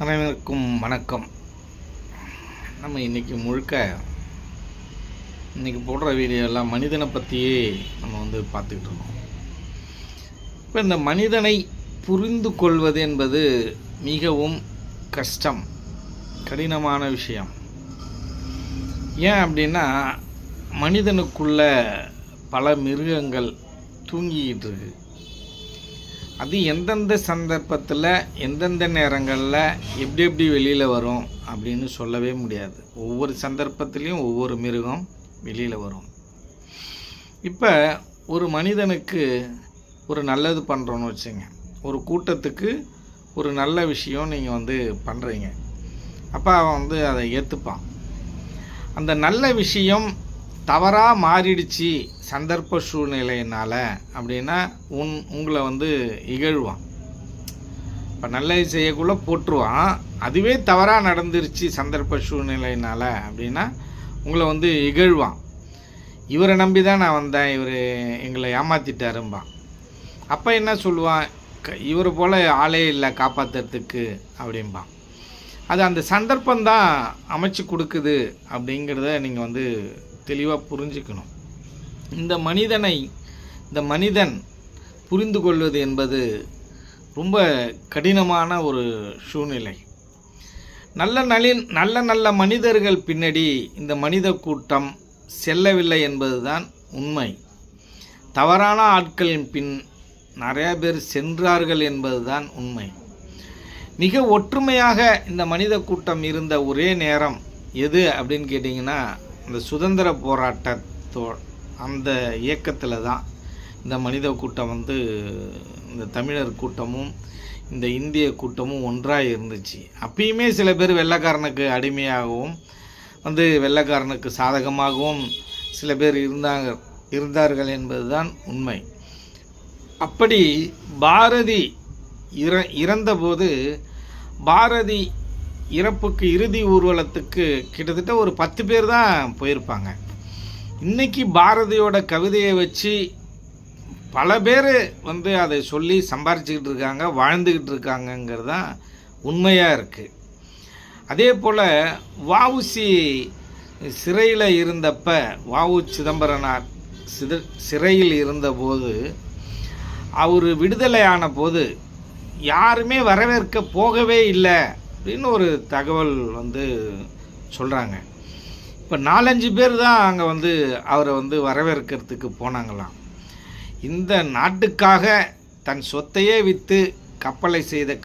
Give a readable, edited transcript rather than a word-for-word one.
அனைவருக்கும் வணக்கம். நம்ம இன்றைக்கி போடுற வீடியோலாம் மனிதனை பற்றியே நம்ம பார்த்துக்கிட்டு இருக்கோம். இப்போ இந்த மனிதனை புரிந்து கொள்வது என்பது மிகவும் கடினமான விஷயம். ஏன் அப்படின்னா, மனிதனுக்குள்ள பல மிருகங்கள் தூங்கிக்கிட்டு இருக்கு. அது எந்தெந்த சந்தர்ப்பத்தில் எந்தெந்த நேரங்களில் எப்படி வெளியில் வரும் அப்படின்னு சொல்லவே முடியாது. ஒவ்வொரு சந்தர்ப்பத்துலேயும் ஒவ்வொரு மிருகம் வெளியில் வரும். இப்போ ஒரு மனிதனுக்கு ஒரு நல்லது பண்ணுறோன்னு வச்சுங்க, ஒரு கூட்டத்துக்கு ஒரு நல்ல விஷயம் நீங்கள் பண்ணுறீங்க. அப்போ அவன் அதை ஏற்றுப்பான். அந்த நல்ல விஷயம் தவறாக மாறிடுச்சு சந்தர்ப்ப சூழ்நிலையினால் அப்படின்னா உங்களை இகழ்வான். இப்போ நல்லது செய்யக்குள்ளே போட்டுருவான். அதுவே தவறாக நடந்துருச்சு சந்தர்ப்ப சூழ்நிலையினால் அப்படின்னா உங்களை இகழ்வான். இவரை நம்பி தான் நான் வந்தேன், இவர் எங்களை ஏமாற்றிட்டாரும்பான். அப்போ என்ன சொல்லுவான், இவரை போல் ஆளே இல்லை காப்பாற்றுறதுக்கு அப்படிம்பான். அது அந்த சந்தர்ப்பந்தான் அமைச்சு கொடுக்குது அப்படிங்கிறத நீங்கள் தெளிவாக புரிஞ்சுக்கணும். இந்த மனிதன் புரிந்து கொள்வது என்பது ரொம்ப கடினமான ஒரு சூழ்நிலை. நல்ல மனிதர்கள் பின்னாடி இந்த மனித கூட்டம் செல்லவில்லை என்பதுதான் உண்மை. தவறான ஆட்களின் பின் நிறையா பேர் சென்றார்கள் என்பதுதான் உண்மை. மிக ஒற்றுமையாக இந்த மனித கூட்டம் இருந்த ஒரே நேரம் எது அப்படின்னு கேட்டிங்கன்னா, இந்த சுதந்திர அந்த இயக்கத்தில் தான் இந்த மனித கூட்டம் இந்த தமிழர் கூட்டமும் இந்த இந்திய கூட்டமும் ஒன்றாக இருந்துச்சு. அப்பயுமே சில பேர் வெள்ளைக்காரனுக்கு அடிமையாகவும் வெள்ளைக்காரனுக்கு சாதகமாகவும் சில பேர் இருந்தார்கள் என்பது தான் உண்மை. அப்படி பாரதி இறந்தபோது பாரதி இறப்புக்கு இறுதி ஊர்வலத்துக்கு கிட்டத்தட்ட ஒரு 10 பேர் தான் போயிருப்பாங்க. இன்றைக்கி பாரதியோட கவிதையை வச்சு பல பேர் அதை சொல்லி சம்பாரிச்சுக்கிட்டு இருக்காங்க, வாழ்ந்துக்கிட்டு இருக்காங்கங்கிறது தான் உண்மையாக இருக்குது. அதே போல் வஉசி சிறையில் இருந்தப்ப, வஉ சிதம்பரனார் சிறையில் இருந்தபோது அவர் விடுதலையான போது யாருமே வரவேற்க போகவே இல்லை அப்படின்னு ஒரு தகவல் சொல்கிறாங்க. இப்போ 4-5 பேர் தான் அங்கே அவரை வரவேற்கிறதுக்கு போனாங்களாம். இந்த நாட்டுக்காக தன் சொத்தையே விற்று கப்பலை செய்த